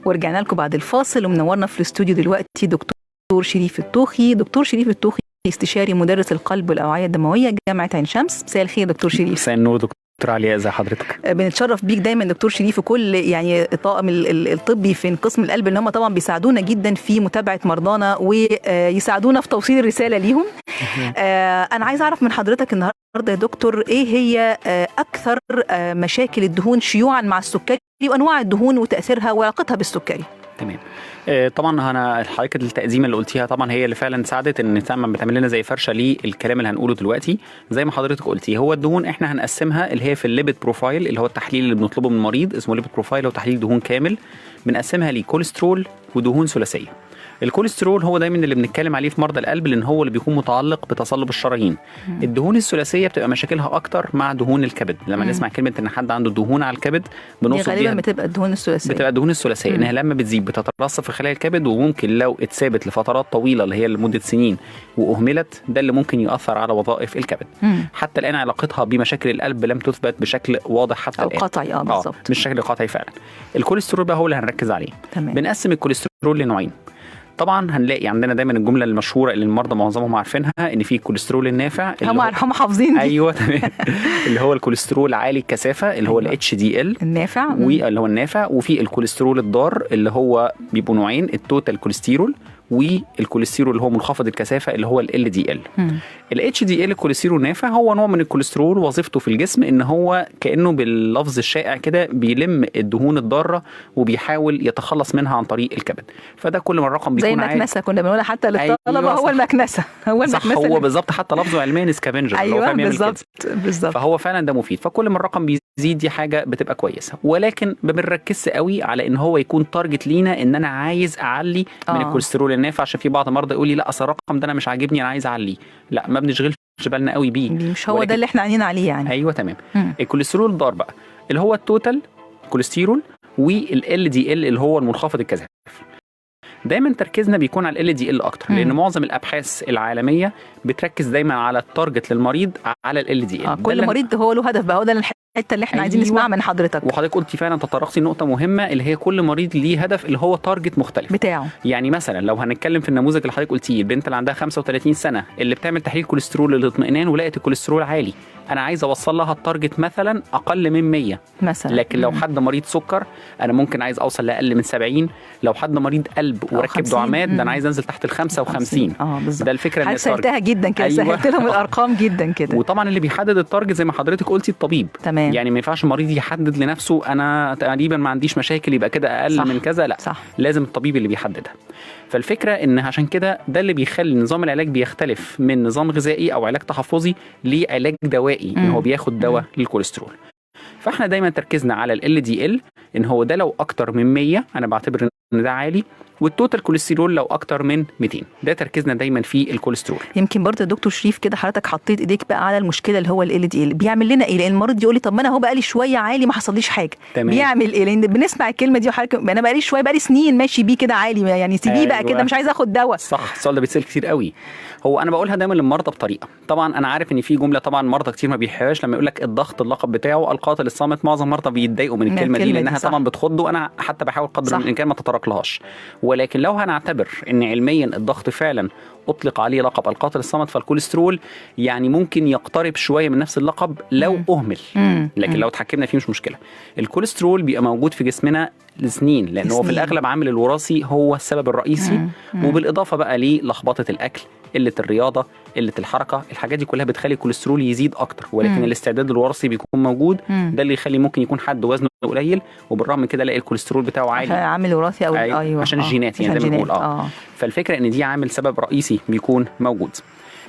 ورجعنا لكم بعد الفاصل، ومنورنا في الاستوديو دلوقتي دكتور شريف الطوخي. دكتور شريف الطوخي استشاري مدرس القلب والأوعية الدموية جامعة عين شمس. مساء الخير دكتور شريف. مساء النور دكتور علياء، ازي حضرتك؟ بنتشرف بيك دايما دكتور شريف، وكل يعني الطاقم الطبي في قسم القلب اللي هم طبعا بيساعدونا جدا في متابعة مرضانا ويساعدونا في توصيل الرسالة ليهم. أنا عايز أعرف من حضرتك النهاردة يا دكتور إيه هي أكثر مشاكل الدهون شيوعا مع السكري، وأنواع الدهون وتأثيرها وعلاقتها بالسكري. تمام. طبعا انا حضرتك التقديمه اللي قلتيها طبعا هي اللي فعلا ساعدت ان بتعمل لنا زي فرشه للكلام اللي هنقوله دلوقتي. زي ما حضرتك قلتي، هو الدهون احنا هنقسمها اللي هي في الليبيد بروفايل، اللي هو التحليل اللي بنطلبه من المريض اسمه ليبيد بروفايل، هو تحليل دهون كامل. بنقسمها لكوليسترول ودهون ثلاثيه. الكوليسترول هو دايما اللي بنتكلم عليه في مرضى القلب، لان هو اللي بيكون متعلق بتصلب الشرايين. الدهون الثلاثيه بتبقى مشاكلها اكتر مع دهون الكبد. لما نسمع كلمه ان حد عنده دهون على الكبد بنوصل غالبا بتبقى الدهون الثلاثيه. بتبقى الدهون الثلاثيه انها لما بتزيد بتترسب في خلايا الكبد، وممكن لو اتثابت لفترات طويله اللي هي لمده سنين واهملت، ده اللي ممكن يؤثر على وظائف الكبد. حتى الان علاقتها بمشاكل القلب لم تثبت بشكل واضح حتى الان، او قطعي. بالظبط، مش شكل قطعي فعلا. الكوليسترول بقى هو اللي هنركز عليه. تمام. بنقسم الكوليسترول لنوعين. طبعا هنلاقي عندنا دايما الجمله المشهوره اللي المرضى معظمهم عارفينها، ان في الكوليسترول النافع هم حافظين. ايوه تمام. اللي هو الكوليسترول عالي الكثافه اللي هو الاتش دي ال النافع، واللي هو النافع. وفي الكوليسترول الضار اللي هو بيبقوا نوعين، التوتال كوليسترول والكوليسترول اللي هو منخفض الكثافه اللي هو ال دي ال. الاتش دي ال الكوليسترول النافع هو نوع من الكوليسترول، وظيفته في الجسم ان هو كانه باللفظ الشائع كده بيلم الدهون الضاره وبيحاول يتخلص منها عن طريق الكبد. فده كل ما الرقم بيكون زي المكنسه كنا بنقولها حتى للطلبه. أيوة هو المكنسه، صح، هو بالظبط، حتى لفظه علميا سكافنجر. ايوه بالظبط. فهو فعلا ده مفيد. فكل ما الرقم بيزيد دي حاجه بتبقى كويسه، ولكن ما بنركزش قوي على ان هو يكون تارجت لينا ان انا عايز اعلي من الكوليسترول النافع. عشان في بعض المرضى يقول لي لا اصل الرقم ده انا مش عاجبني، انا عايز اعليه. لا، ما بنشغلش بالنا قوي بيه، مش هو ده اللي احنا عايزين عليه يعني. ايوه تمام. الكوليسترول الضار بقى اللي هو التوتال كوليسترول، والال دي ال اللي هو المنخفض الكثافه. دايما تركيزنا بيكون على ال دي ال اكتر، لان معظم الابحاث العالميه بتركز دايما على التارجت للمريض على ال دي ال. كل مريض هو له هدف بقى، هو ده الحته اللي احنا عايزين نسمعها من حضرتك. وحضرتك قلتي فعلا تطرقتي نقطه مهمه، اللي هي كل مريض ليه هدف اللي هو تارجت مختلف بتاعه. يعني مثلا لو هنتكلم في النموذج اللي حضرتك قلتيه، البنت اللي عندها 35 سنه اللي بتعمل تحليل كوليسترول للاطمئنان ولقت الكوليسترول عالي، انا عايز اوصل لها التارجت مثلا اقل من 100 مثلا. لكن لو حد مريض سكر انا ممكن عايز اوصل لاقل من 70. لو حد مريض قلب وركب دعامات ده انا عايز انزل تحت ال 55. بالظبط. ده الفكره ان سهلتها جدا كده. أيوة. سهلت لهم الارقام جدا كده. وطبعا اللي بيحدد التارجت زي ما حضرتك قلتي الطبيب. تمام. يعني ما ينفعش مريض يحدد لنفسه انا تقريبا ما عنديش مشاكل يبقى كده اقل. صح. من كذا. لا، صح. لازم الطبيب اللي بيحددها. فالفكره ان عشان كده ده اللي بيخلي نظام العلاج بيختلف من نظام غذائي او علاج تحفظي لعلاج دوائي، ان هو بياخد دواء للكوليسترول. فاحنا دايما تركيزنا على ال دي ال، ان هو ده لو اكتر من 100 انا بعتبر ان ده عالي، والتوتال كوليسترول لو اكتر من 200. ده تركيزنا دايما في الكوليسترول. يمكن برضه دكتور شريف كده حضرتك حطيت ايديك بقى على المشكله اللي هو ال دي ال بيعمل لنا ايه. لان المريض يقول لي طب ما انا هو بقى لي شويه عالي ما حصليش حاجه. تمام. بيعمل ايه؟ لان بنسمع الكلمه دي وحضرتك انا بقى لي شويه، بقى لي سنين ماشي بيه كده عالي، يعني سيبيه. أيوة. بقى كده مش عايز اخد دواء. صح، السؤال ده بيتسال كتير قوي. هو انا بقولها دايما للمرضى بطريقه، طبعا انا عارف ان في جمله طبعا مرضى كتير ما بيحبهاش لما يقول لك الضغط اللقب بتاعه القاتل الصامت. معظم مرضى بيتضايقوا من الكلمه دي لانها طبعا بتخض، وانا حتى بحاول قدر الامكان ما تتطرقلهاش. ولكن لو هنعتبر ان علميا الضغط فعلا اطلق عليه لقب القاتل الصامت، فالكوليسترول يعني ممكن يقترب شويه من نفس اللقب لو اهمل. لكن لو اتحكمنا فيه مش مشكله. الكوليسترول بيبقى موجود في جسمنا لسنين، لان هو في الاغلب عامل الوراثي هو السبب الرئيسي. وبالاضافه بقى للخبطه الاكل، قله الرياضه، قله الحركه، الحاجات دي كلها بتخلي الكوليسترول يزيد اكتر. ولكن الاستعداد الوراثي بيكون موجود. ده اللي يخلي ممكن يكون حد وزنه قليل وبالرغم من كده الاقي الكوليسترول بتاعه عالي عشان عامل وراثي او أيوة. عشان الجينات يعني زي ما بنقول. فالفكره ان دي عامل سبب رئيسي بيكون موجود.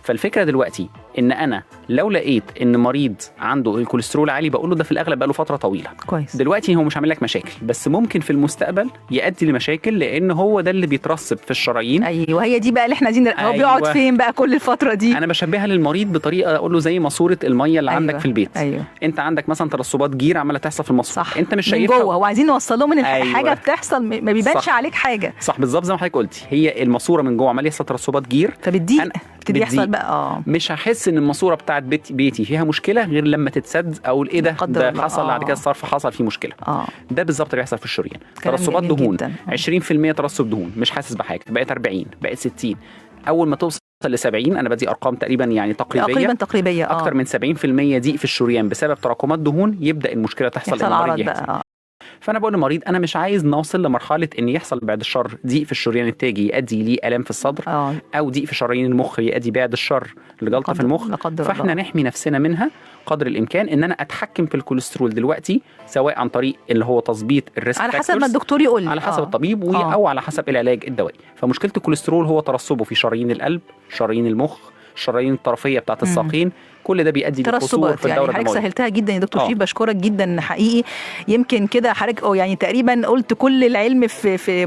فالفكره دلوقتي ان انا لو لقيت ان مريض عنده الكوليسترول عالي بقول له ده في الاغلب بقى له فتره طويله كويس. دلوقتي هو مش عامل لك مشاكل، بس ممكن في المستقبل يؤدي لمشاكل لان هو ده اللي بيترسب في الشرايين. ايوه، هي دي بقى اللي احنا عايزين. هو بيقعد فين بقى كل الفتره دي؟ انا بشبهها للمريض بطريقه اقول له زي ماسوره الميه اللي عندك في البيت. أيوة. انت عندك مثلا ترسبات جير عماله تحصل في الماسوره، انت مش شايفها جوه. هو عايزين نوصل لهم ان الحاجه بتحصل ما بيبانش عليك حاجه. صح بالظبط زي ما حضرتك قلتي، هي الماسوره من جوه عمال يحصل ترسبات جير فبتضيق. يبتدي يحصل بقى مش هحس ان الماسوره بتاعت بيتي فيها مشكله غير لما تتسد، او ايه ده حصل بعد كده الصرف حصل فيه مشكله. ده بالظبط اللي بيحصل في الشريان. ترسبات دهون 20% ترسب دهون مش حاسس بحاجه، بقت 40 بقت 60، اول ما توصل ل 70 انا بدي ارقام تقريبا يعني تقريبيه اكتر من 70% ضيق في الشريان بسبب تراكمات دهون، يبدا المشكله تحصل المريض يحصل. فانا بقول للمريض انا مش عايز نوصل لمرحله ان يحصل بعد الشر ضيق في الشريان التاجي يؤدي ليه الام في الصدر او ضيق في شرايين المخ يؤدي بعد الشر لجلطه في المخ. فاحنا نحمي نفسنا منها قدر الامكان، ان انا اتحكم في الكوليسترول دلوقتي، سواء عن طريق اللي هو تظبيط الريسك على حسب ما الدكتور يقول لي، على حسب الطبيب او على حسب العلاج الدوائي. فمشكله الكوليسترول هو ترسبه في شرايين القلب، شرايين المخ، الشرايين الطرفيه بتاعت الساقين، كل ده بيؤدي لقصور في الدوره الدمويه. حضرتك سهلتها جدا يا دكتور شريف، بشكرك جدا حقيقي. يمكن كده حضرتك يعني تقريبا قلت كل العلم في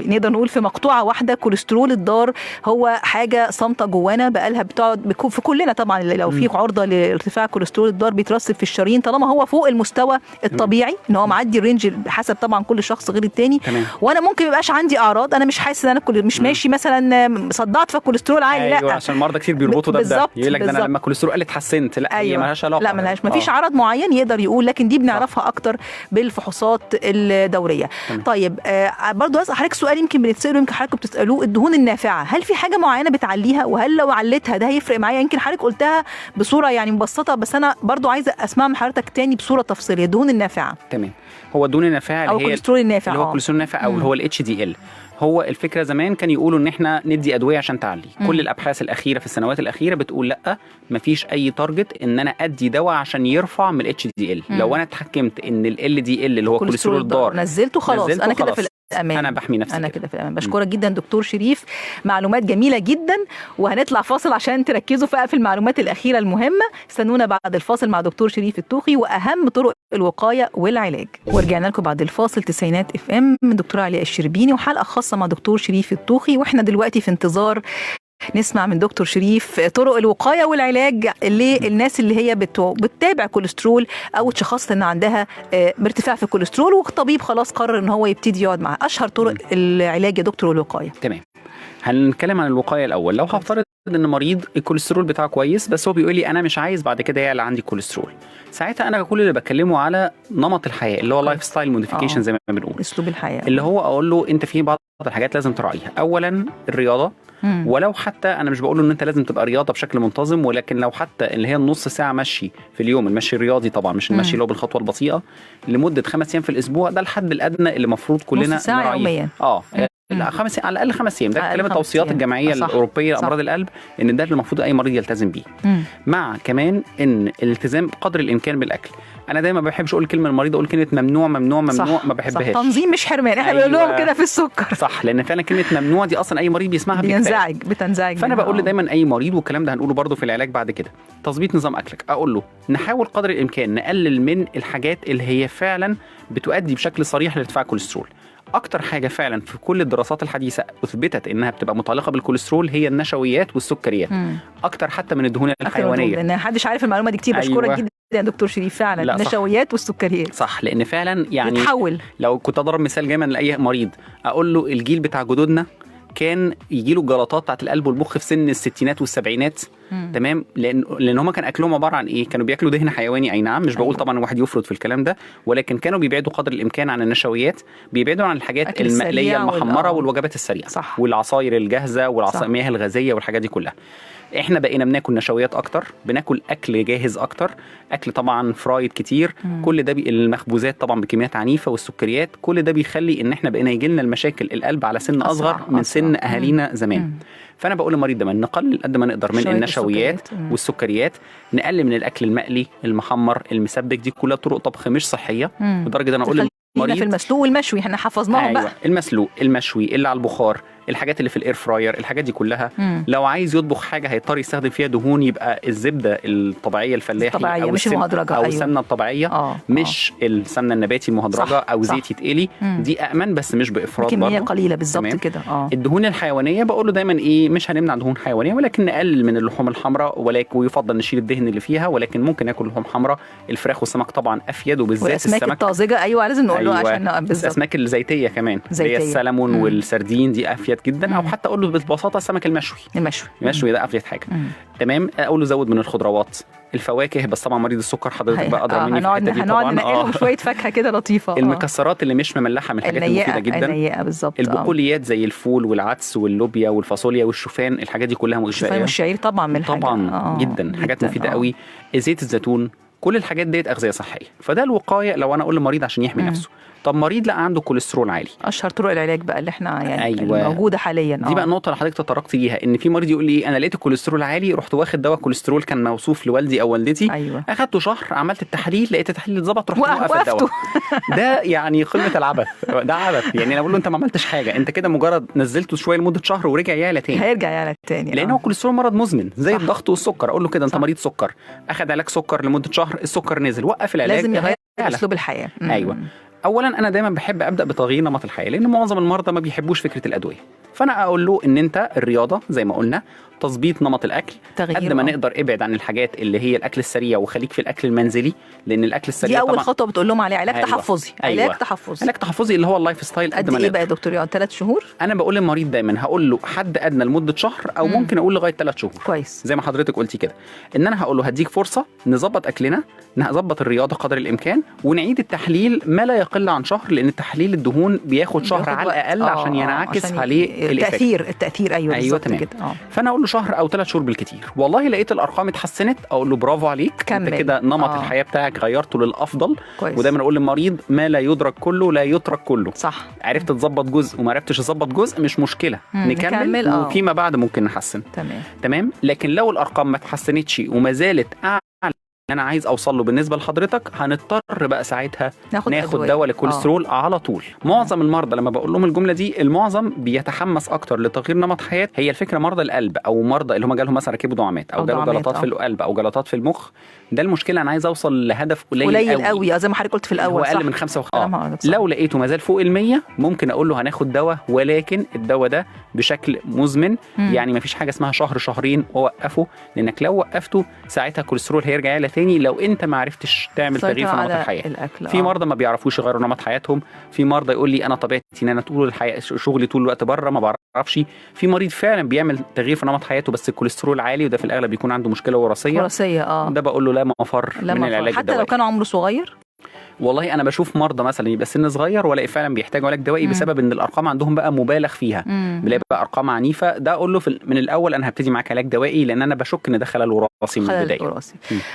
نقدر نقول في مقطوعه واحده. كوليسترول الضار هو حاجه صامته جوانا بقالها بتقعد في كلنا طبعا. لو في عرضه لارتفاع كوليسترول الضار بيترسب في الشرايين طالما هو فوق المستوى الطبيعي، ان هو معدي الرينج حسب طبعا كل شخص غير التاني. وانا ممكن ما يبقاش عندي اعراض، انا مش حاسس ان انا مش ماشي مثلا صدعت فالكوليسترول عالي. لا عشان المرضى كتير بيربطوا ده يقول لك ده انا لما الكوليسترول قال اتحسنت، لا هي مالهاش علاقه. لا مفيش عرض معين يقدر يقول، لكن دي بنعرفها اكتر بالفحوصات الدوريه. طيب برضو اسال حضرتك سؤال يمكن بنتساله، يمكن حضرتك بتسالوه، الدهون النافعه هل في حاجه معينه بتعليها؟ وهل لو علتها ده هيفرق معايا؟ يمكن حضرتك قلتها بصوره يعني مبسطه، بس انا برضو عايزه اسمع من حضرتك تاني بصوره تفصيليه. الدهون النافعه تمام، هو الدهون النافعه او الكوليسترول النافع، اللي هو الكوليسترول النافع او اللي هو الاتش دي ال. هو الفكره زمان كان يقولوا ان احنا ندي ادويه عشان تعلي. كل الابحاث الاخيره في السنوات الاخيره بتقول لا، مفيش اي تارجت ان انا ادي دواء عشان يرفع من الاتش دي ال. لو انا اتحكمت ان ال دي ال اللي هو كوليسترول الضار نزلته خلاص، انا كده في الأمان. انا بحمي نفسي، انا كده في الامان. بشكرك جدا دكتور شريف، معلومات جميله جدا. وهنطلع فاصل عشان تركزوا في المعلومات الاخيره المهمه. استنونا بعد الفاصل مع دكتور شريف الطوخي واهم طرق الوقايه والعلاج. ورجعنا لكم بعد الفاصل تسعينات اف ام من دكتور علياء الشربيني وحلقه خاصه مع دكتور شريف الطوخي. واحنا دلوقتي في انتظار نسمع من دكتور شريف طرق الوقايه والعلاج للناس اللي هي بتتابع كوليسترول او اتشخصت ان عندها ارتفاع في الكوليسترول، والطبيب خلاص قرر ان هو يبتدي يقعد معاه. اشهر طرق العلاج يا دكتور والوقايه. تمام، هنتكلم عن الوقايه الاول. لو هفترض ان مريض الكوليسترول بتاعه كويس بس هو بيقول لي انا مش عايز بعد كده يعلى عندي كوليسترول، ساعتها انا كل اللي بكلمه على نمط الحياه اللي هو لايف ستايل موديفيكيشن زي ما بنقول، اسلوب الحياه، اللي هو اقول له انت في بعض الحاجات لازم تراعيها. اولا الرياضه، ولو حتى انا مش بقول له ان انت لازم تبقى رياضه بشكل منتظم، ولكن لو حتى اللي هي النص ساعه مشي في اليوم، المشي الرياضي طبعا مش المشي اللي هو بالخطوه البطيئه، لمده 5 ايام في الاسبوع، ده الحد الادنى اللي المفروض كلنا نص ساعه يوميا. لا 5 على الاقل 5 ايام، ده كلام التوصيات الجمعيه الاوروبيه لامراض القلب ان ده اللي المفروض اي مريض يلتزم بيه. مع كمان ان الالتزام قدر الامكان بالاكل. انا دايما ما بحبش اقول كلمه للمريض، اقول كلمه ممنوع ممنوع ممنوع، ما بحبهاش. تنظيم مش حرمان، احنا بنقول لهم كده في السكر. صح، لان فعلا كلمه ممنوع دي اصلا اي مريض بيسمعها بتنزعج. فانا بقول دايما اي مريض، والكلام ده هنقوله برده في العلاج بعد كده، تظبيط نظام اكلك. اقول له نحاول قدر الامكان نقلل من الحاجات اللي هي فعلا بتؤدي بشكل صريح لارتفاع الكوليسترول. اكتر حاجه فعلا في كل الدراسات الحديثه اثبتت انها بتبقى متعلقه بالكوليسترول هي النشويات والسكريات، اكتر حتى من الدهون الحيوانيه، لان محدش عارف المعلومه دي كتير. بشكرك جدا يا دكتور شريف، فعلا النشويات والسكريات صح، لان فعلا يعني بتحول. لو كنت اضرب مثال دايما لاي مريض اقول له الجيل بتاع جدودنا كان يجيله الجلطات بتاعت القلب والمخ في سن الستينات والسبعينات. تمام، لان هم كان اكلهم عباره عن ايه؟ كانوا بياكلوا دهن حيواني. اي نعم، مش بقول طبعا الواحد يفرط في الكلام ده، ولكن كانوا بيبعدوا قدر الامكان عن النشويات، بيبعدوا عن الحاجات المقليه المحمره والوجبات السريعه والعصاير الجاهزه والمياه الغازيه والحاجات دي كلها. احنا بقينا بناكل نشويات اكتر، بناكل اكل جاهز اكتر، اكل طبعا فرايد كتير. كل ده المخبوزات طبعا بكميات عنيفه والسكريات، كل ده بيخلي ان احنا بقينا يجي لنا المشاكل القلب على سن اصغر من سن اهالينا زمان. فانا بقول للمريض ده نقلل قد ما نقدر من النشويات والسكريات، نقلل من الاكل المقلي المحمر المسبك، دي كلها طرق طبخ مش صحيه. لدرجه انا اقول للمريض في المسلوق والمشوي احنا حفظناهم بقى. المسلوق المشوي اللي على البخار، الحاجات اللي في الاير فراير، الحاجات دي كلها. لو عايز يطبخ حاجه هيضطر يستخدم فيها دهون، يبقى الزبده الطبيعيه الفلاحي او مش المهدرجه او السمنه الطبيعيه، مش السمنه النباتي المهدرجه او زيت يتقلي. دي امن بس مش بافراط برضه، كميه قليله بالظبط كده. الدهون الحيوانيه بقول له دايما مش هنمنع دهون حيوانيه، ولكن نقلل من اللحوم الحمراء، ولكن ويفضل نشيل الدهن اللي فيها، ولكن ممكن ناكل لحوم حمراء. الفراخ والسمك طبعا افيد، وبالذات السمك الطازجه. لازم نقول له عشان بالظبط. الاسماك الزيتيه كمان، زي السلمون والسردين، دي افيد نشويات جدا، او حتى اقول له ببساطه السمك المشوي ده افيد حاجه. تمام. اقول له زود من الخضروات، الفواكه، بس طبعا مريض السكر حضرتك بقى ادرى مني في الحته دي طبعا. هنقعد ننقلهم شويه فاكهه كده لطيفه. المكسرات اللي مش مملحه من الحاجات المفيده جدا. النيئه بالظبط. البقوليات زي الفول والعدس واللوبيا والفاصوليا والشوفان، الحاجات دي كلها مغذيه. الشوفان والشعير طبعا من طبعا جدا حاجات مفيده قوي. زيت الزيتون، كل الحاجات ديت اغذيه صحيه. فده الوقايه لو انا اقول للمريض عشان يحمي نفسه. طب مريض لا عنده كوليسترول عالي، اشهر طرق العلاج بقى اللي احنا يعني أيوة. موجوده حاليا. دي بقى النقطه اللي حضرتك تطرقت ليها، ان في مريض يقول لي انا لقيت الكوليسترول عالي، رحت واخد دواء كوليسترول كان موصوف لوالدي او والدتي. أيوة. اخدته شهر، عملت التحاليل لقيت التحليل اتظبط، رحت موقف الدواء. ده يعني قمه العبث، ده عبث. يعني انا بقول له انت ما عملتش حاجه، انت كده مجرد نزلته شويه لمده شهر ورجع يعلى تاني. هيرجع يعلى تاني لان هو الكوليسترول مرض مزمن زي الضغط والسكر. اقول له كده انت مريض سكر، اخد علاج سكر لمده شهر، السكر نزل، وقف العلاج، لازم يغير اسلوب الحياه. ايوه. اولا انا دايما بحب ابدا بتغيير نمط الحياه، لان معظم المرضى ما بيحبوش فكره الادويه. فانا اقول له ان انت الرياضه زي ما قلنا، تظبيط نمط الاكل، قد ما نقدر ابعد عن الحاجات اللي هي الاكل السريع وخليك في الاكل المنزلي، لان الاكل السريع دي اول خطوه بتقول لهم عليه علاج تحفظي. علاج تحفظي اللي هو اللايف ستايل. قد ايه بقى يا دكتور؟ يقعد 3 شهور؟ انا بقول للمريض دايما هقول له حد ادنى لمده شهر، او ممكن اقول لغايه 3 شهور. كويس. زي ما حضرتك قلتي كده، ان انا هقول له هديك فرصه نظبط اكلنا، نظبط الرياضه قدر الامكان، ونعيد التحليل ما لا يقل عن شهر، لان تحليل الدهون بياخد شهر على الاقل عشان ينعكس عليه التاثير. ايوه تمام كده. فانا اقول له شهر او 3 شهور بالكتير. والله لقيت الارقام اتحسنت، اقول له برافو عليك، انت كده نمط الحياه بتاعك غيرته للافضل. ودايما اقول للمريض ما لا يدرك كله لا يترك كله. صح. عرفت تظبط جزء وما عرفتش تظبط جزء مش مشكله، نكمل وفيما بعد ممكن نحسن. تمام. لكن لو الارقام ما اتحسنتش وما زالت انا عايز اوصل له بالنسبه لحضرتك، هنضطر بقى ساعتها ناخد دواء للكوليسترول على طول. معظم المرضى لما بقول لهم الجمله دي، المعظم بيتحمس اكتر لتغيير نمط حياه. هي الفكره مرضى القلب او مرضى اللي هم جالهم مثلا ركبوا دعامات او جالهم جلطات في القلب او جلطات في المخ، ده المشكله. انا عايز اوصل لهدف قليل قوي زي ما حضرتك قلت في الاول، هو اقل من 5 لو لقيته ما زال فوق ال100 ممكن اقول له هناخد دواء، ولكن الدواء ده بشكل مزمن. يعني ما فيش حاجه اسمها شهر شهرين ووقفه، لانك لو وقفته ساعتها الكوليسترول هيرجع يعلى تاني لو انت ما عرفتش تعمل تغيير في نمط الحياه. في مرضى ما بيعرفوش يغيروا نمط حياتهم، في مرضى يقول لي انا طبيعتي ان انا طول الحياه شغلي طول الوقت بره ما بعرفش، في مريض فعلا بيعمل تغيير في نمط حياته بس الكوليسترول عالي، وده في الاغلب بيكون عنده مشكله وراثيه. ده بقول له لا مفر من العلاج حتى لو كان عمره صغير. والله انا بشوف مرضى مثلا يبقى سن صغير والاقي فعلا بيحتاجوا علاج دوائي بسبب ان الارقام عندهم بقى مبالغ فيها، بلاقي بقى ارقام عنيفه. ده اقول له من الاول انا هبتدي معاك علاج دوائي، لان انا بشك ان ده خلل وراثي من البدايه.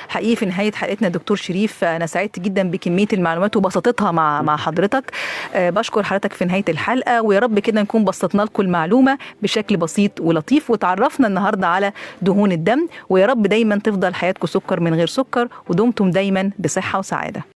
حقيقي في نهايه حلقتنا دكتور شريف، انا سعدت جدا بكميه المعلومات وبساطتها مع حضرتك. بشكر حضرتك في نهايه الحلقه، ويا رب كده نكون بسطنا لكم المعلومه بشكل بسيط ولطيف، وتعرفنا النهارده على دهون الدم. ويا رب دايما تفضل حياتكم سكر من غير سكر، ودمتم دايما بصحه وسعاده.